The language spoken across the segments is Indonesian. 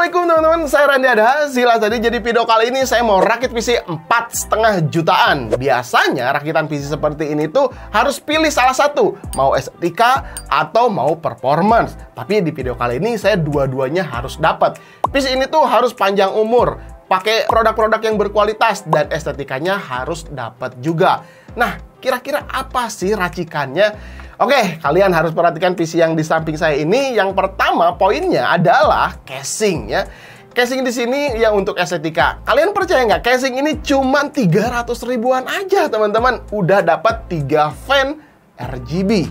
Assalamualaikum teman-teman, saya Randy Adhazila. Jadi video kali ini saya mau rakit PC 4,5 jutaan. Biasanya rakitan PC seperti ini tuh harus pilih salah satu, mau estetika atau mau performance. Tapi di video kali ini saya dua-duanya harus dapat. PC ini tuh harus panjang umur, pakai produk-produk yang berkualitas, dan estetikanya harus dapat juga. Nah, kira-kira apa sih racikannya? Oke, kalian harus perhatikan PC yang di samping saya ini. Yang pertama poinnya adalah casing ya. Casing di sini ya untuk estetika. Kalian percaya nggak? Casing ini cuma 300 ribuan aja teman-teman. Udah dapat 3 fan RGB.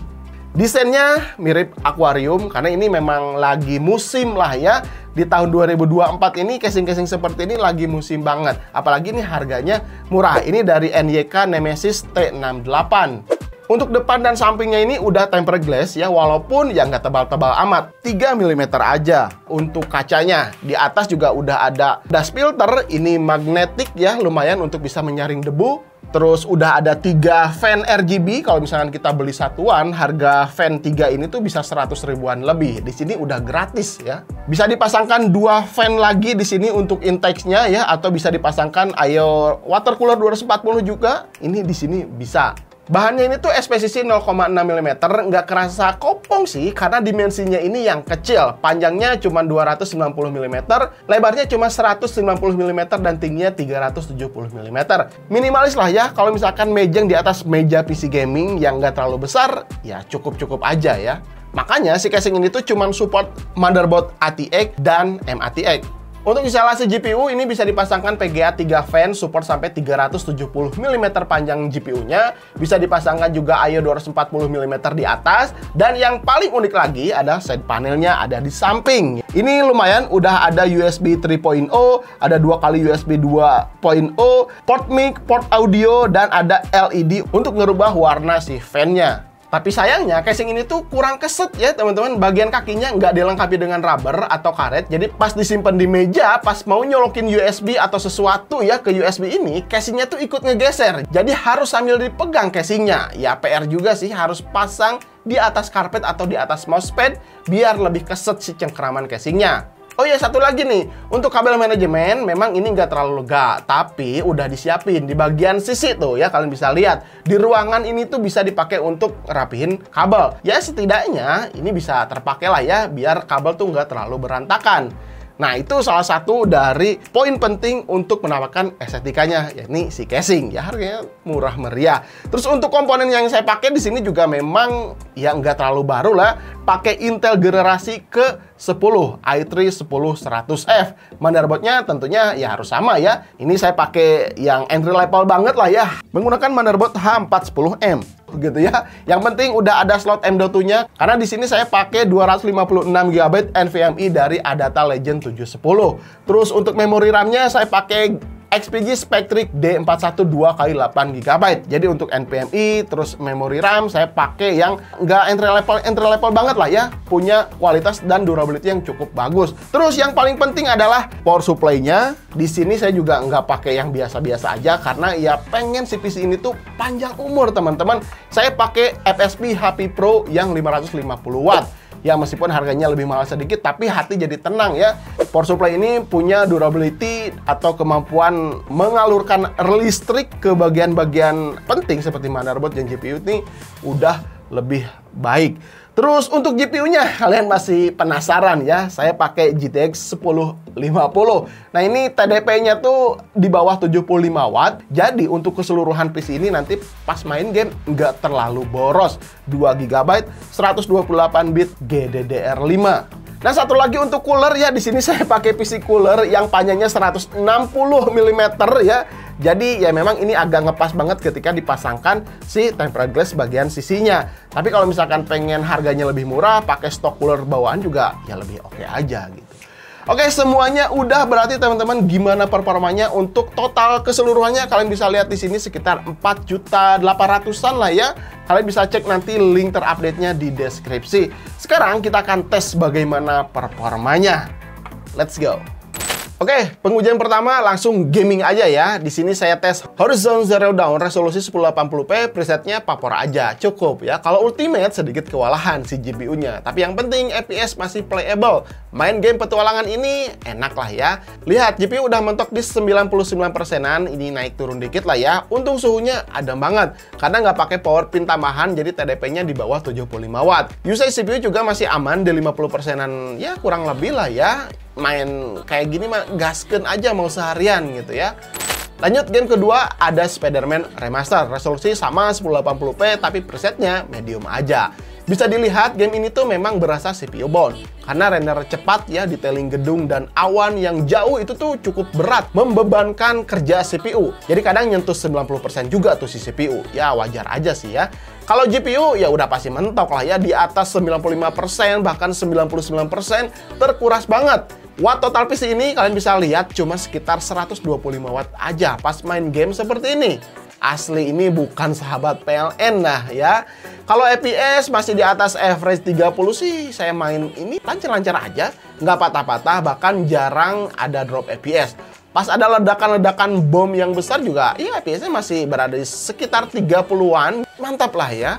Desainnya mirip akuarium karena ini memang lagi musim lah ya. Di tahun 2024 ini casing-casing seperti ini lagi musim banget. Apalagi ini harganya murah. Ini dari NYK Nemesis T68. Untuk depan dan sampingnya ini udah tempered glass ya, walaupun ya nggak tebal-tebal amat, 3 mm aja. Untuk kacanya, di atas juga udah ada dust filter, ini magnetik ya, lumayan untuk bisa menyaring debu. Terus udah ada 3 fan RGB. Kalau misalkan kita beli satuan, harga fan 3 ini tuh bisa 100 ribuan lebih. Di sini udah gratis ya. Bisa dipasangkan 2 fan lagi di sini untuk intake-nya ya, atau bisa dipasangkan ayo water cooler 240 juga. Ini di sini bisa. Bahannya ini tuh SPCC 0,6 mm, nggak kerasa kopong sih, karena dimensinya ini yang kecil. Panjangnya cuma 290 mm, lebarnya cuma 190 mm, dan tingginya 370 mm. Minimalis lah ya, kalau misalkan mejeng di atas meja PC gaming yang nggak terlalu besar, ya cukup-cukup aja ya. Makanya si casing ini tuh cuma support motherboard ATX dan MATX. Untuk instalasi GPU ini bisa dipasangkan PGA 3 fan, support sampai 370 mm panjang GPU-nya. Bisa dipasangkan juga IO 240 mm di atas. Dan yang paling unik lagi ada side panelnya ada di samping. Ini lumayan, udah ada USB 3.0, ada 2 kali USB 2.0, port mic, port audio, dan ada LED untuk ngerubah warna si fan-nya. Tapi sayangnya casing ini tuh kurang keset ya teman-teman. Bagian kakinya nggak dilengkapi dengan rubber atau karet. Jadi pas disimpan di meja, pas mau nyolokin USB atau sesuatu ya ke USB ini, casingnya tuh ikut ngegeser. Jadi harus sambil dipegang casingnya. Ya PR juga sih, harus pasang di atas karpet atau di atas mousepad biar lebih keset si cengkeraman casingnya. Oh ya, satu lagi nih, untuk kabel manajemen memang ini nggak terlalu lega, tapi udah disiapin di bagian sisi tuh ya, kalian bisa lihat. Di ruangan ini tuh bisa dipakai untuk rapihin kabel. Ya setidaknya ini bisa terpakai lah ya, biar kabel tuh nggak terlalu berantakan. Nah, itu salah satu dari poin penting untuk menawarkan estetikanya, yakni si casing. Ya harganya murah meriah. Terus untuk komponen yang saya pakai di sini juga memang ya nggak terlalu baru lah. Pakai Intel generasi ke-10 i3-10100F. Motherboardnya tentunya ya harus sama ya. Ini saya pakai yang entry level banget lah ya. Menggunakan motherboard H410M. Gitu ya. Yang penting udah ada slot M.2-nya karena di sini saya pakai 256 GB NVMe dari Adata Legend 710. Terus untuk memori RAM-nya saya pakai XPG Spectric D41 2x8 GB. Jadi untuk NVMe terus memori RAM saya pakai yang nggak entry level banget lah ya, punya kualitas dan durability yang cukup bagus. Terus yang paling penting adalah power supply-nya. Di sini saya juga nggak pakai yang biasa-biasa aja karena ya pengen si PC ini tuh panjang umur teman-teman. Saya pakai FSP HP Pro yang 550 watt. Ya meskipun harganya lebih mahal sedikit, tapi hati jadi tenang ya. Power supply ini punya durability atau kemampuan mengalurkan listrik ke bagian-bagian penting seperti motherboard dan GPU ini udah lebih baik. Terus untuk GPU-nya, kalian masih penasaran ya? Saya pakai GTX 1050. Nah ini TDP-nya tuh di bawah 75 watt. Jadi untuk keseluruhan PC ini nanti pas main game nggak terlalu boros. 2 GB, 128 bit GDDR5. Nah satu lagi untuk cooler ya, di sini saya pakai PC cooler yang panjangnya 160 mm ya. Jadi ya memang ini agak ngepas banget ketika dipasangkan si tempered glass bagian sisinya. Tapi kalau misalkan pengen harganya lebih murah, pakai stok cooler bawaan juga ya lebih oke aja gitu. Oke, semuanya udah, berarti teman-teman gimana performanya untuk total keseluruhannya kalian bisa lihat di sini sekitar 4.800.000-an lah ya. Kalian bisa cek nanti link terupdate-nya di deskripsi. Sekarang kita akan tes bagaimana performanya. Let's go. Oke, pengujian pertama langsung gaming aja ya. Di sini saya tes Horizon Zero Dawn resolusi 1080p, presetnya papor aja, cukup ya. Kalau Ultimate sedikit kewalahan si GPU-nya, tapi yang penting FPS masih playable. Main game petualangan ini enak lah ya. Lihat, GPU udah mentok di 99%-an, ini naik turun dikit lah ya. Untung suhunya adem banget, karena nggak pakai power pin tambahan, jadi TDP-nya di bawah 75 watt. Usage CPU juga masih aman di 50%-an, ya kurang lebih lah ya. Main kayak gini mah gaskeun aja mau seharian gitu ya. Lanjut game kedua, ada Spider-Man Remaster. Resolusi sama 1080p tapi presetnya medium aja. Bisa dilihat game ini tuh memang berasa CPU bound. Karena render cepat ya, detailing gedung dan awan yang jauh itu tuh cukup berat, membebankan kerja CPU. Jadi kadang nyentuh 90% juga tuh si CPU. Ya wajar aja sih ya. Kalau GPU ya udah pasti mentok lah ya, di atas 95%, bahkan 99% terkuras banget. Watt total PC ini kalian bisa lihat cuma sekitar 125 watt aja pas main game seperti ini. Asli ini bukan sahabat PLN nah ya. Kalau FPS masih di atas average 30 sih, saya main ini lancar-lancar aja. Nggak patah-patah, bahkan jarang ada drop FPS. Pas ada ledakan-ledakan bom yang besar juga, ya FPS-nya masih berada di sekitar 30-an. Mantap lah ya.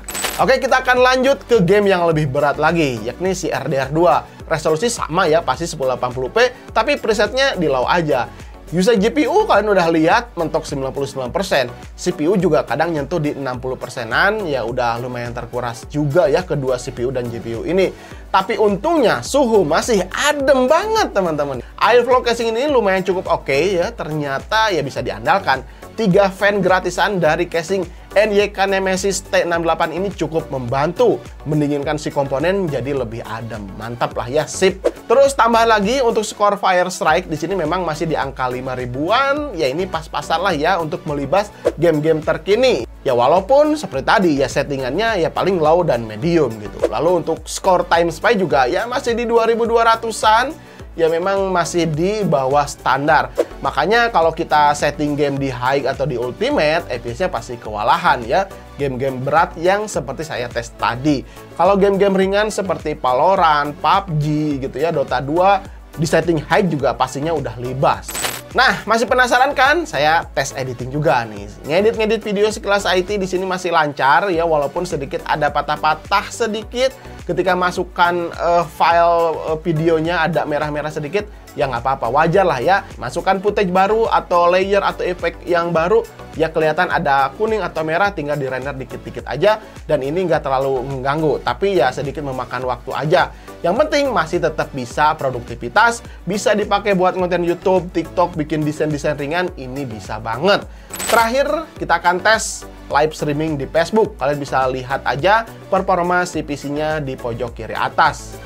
Oke, kita akan lanjut ke game yang lebih berat lagi, yakni si RDR 2. Resolusi sama ya, pasti 1080p, tapi presetnya di low aja. Usage GPU kalian udah lihat mentok 99%. CPU juga kadang nyentuh di 60%-an, ya udah lumayan terkuras juga ya kedua CPU dan GPU ini. Tapi untungnya suhu masih adem banget teman-teman. Airflow casing ini lumayan cukup oke ya, ternyata ya bisa diandalkan. 3 fan gratisan dari casing NYK Nemesis T68 ini cukup membantu mendinginkan si komponen jadi lebih adem. Mantap lah ya, sip. Terus tambah lagi untuk skor Fire Strike di sini memang masih di angka 5 ribuan. Ya ini pas-pasan lah ya untuk melibas game-game terkini. Ya walaupun seperti tadi ya settingannya ya paling low dan medium gitu. Lalu untuk skor Time Spy juga ya masih di 2200-an. Ya memang masih di bawah standar. Makanya kalau kita setting game di high atau di ultimate, FPS-nya pasti kewalahan ya. Game-game berat yang seperti saya tes tadi. Kalau game-game ringan seperti Valorant, PUBG gitu ya, Dota 2, di setting high juga pastinya udah libas. Nah, masih penasaran kan? Saya tes editing juga nih. Ngedit-ngedit video sekelas IT di sini masih lancar ya, walaupun sedikit ada patah-patah sedikit. Ketika masukkan file videonya ada merah-merah sedikit, ya nggak apa-apa, wajar lah ya. Masukkan footage baru atau layer atau efek yang baru, ya kelihatan ada kuning atau merah, tinggal di render dikit-dikit aja. Dan ini nggak terlalu mengganggu, tapi ya sedikit memakan waktu aja. Yang penting masih tetap bisa produktivitas, bisa dipakai buat konten YouTube, TikTok, bikin desain-desain ringan, ini bisa banget. Terakhir, kita akan tes live streaming di Facebook. Kalian bisa lihat aja performa si PC-nya di pojok kiri atas.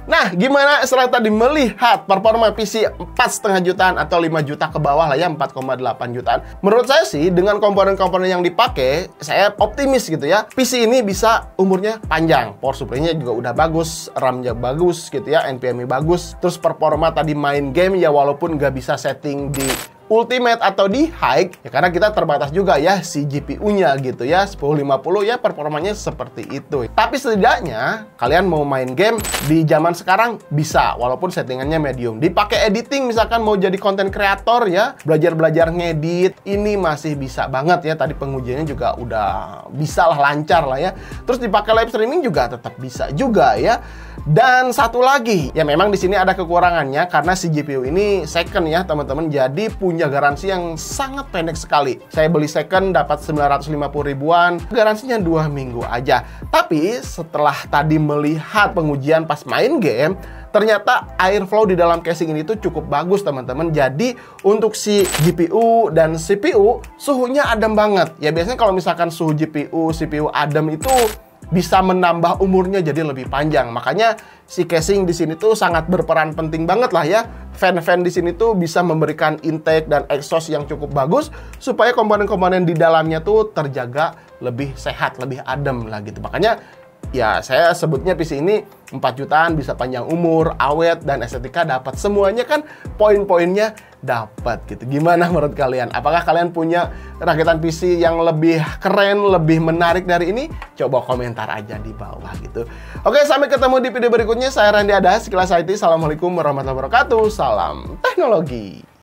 Nah, gimana setelah tadi melihat performa PC 4,5 jutaan atau 5 juta ke bawah lah ya, 4,8 jutaan. Menurut saya sih, dengan komponen-komponen yang dipakai, saya optimis gitu ya. PC ini bisa umurnya panjang. Power supply-nya juga udah bagus, RAM-nya bagus gitu ya, NVMe bagus. Terus performa tadi main game ya walaupun nggak bisa setting di ultimate atau di high ya, karena kita terbatas juga ya si GPU-nya gitu ya, 1050 ya performanya seperti itu. Tapi setidaknya kalian mau main game di zaman sekarang bisa, walaupun settingannya medium. Dipakai editing misalkan mau jadi konten kreator ya, belajar-belajar ngedit, ini masih bisa banget ya. Tadi pengujiannya juga udah bisa lah, lancar lah ya. Terus dipakai live streaming juga tetap bisa juga ya. Dan satu lagi, ya memang di sini ada kekurangannya karena si GPU ini second ya teman-teman, jadi punya garansi yang sangat pendek sekali. Saya beli second dapat 950 ribuan, garansinya 2 minggu aja. Tapi setelah tadi melihat pengujian pas main game, ternyata airflow di dalam casing ini tuh cukup bagus teman-teman. Jadi untuk si GPU dan CPU suhunya adem banget. Ya biasanya kalau misalkan suhu GPU, CPU adem itu bisa menambah umurnya jadi lebih panjang. Makanya si casing di sini tuh sangat berperan penting banget lah ya. Fan-fan di sini tuh bisa memberikan intake dan exhaust yang cukup bagus supaya komponen-komponen di dalamnya tuh terjaga lebih sehat, lebih adem lah gitu. Makanya ya saya sebutnya PC ini 4 jutaan, bisa panjang umur, awet, dan estetika dapat. Semuanya kan poin-poinnya dapat gitu. Gimana menurut kalian? Apakah kalian punya rakitan PC yang lebih keren, lebih menarik dari ini? Coba komentar aja di bawah gitu. Oke, sampai ketemu di video berikutnya. Saya Randy Adha, Sekilas IT. Assalamualaikum warahmatullahi wabarakatuh. Salam teknologi.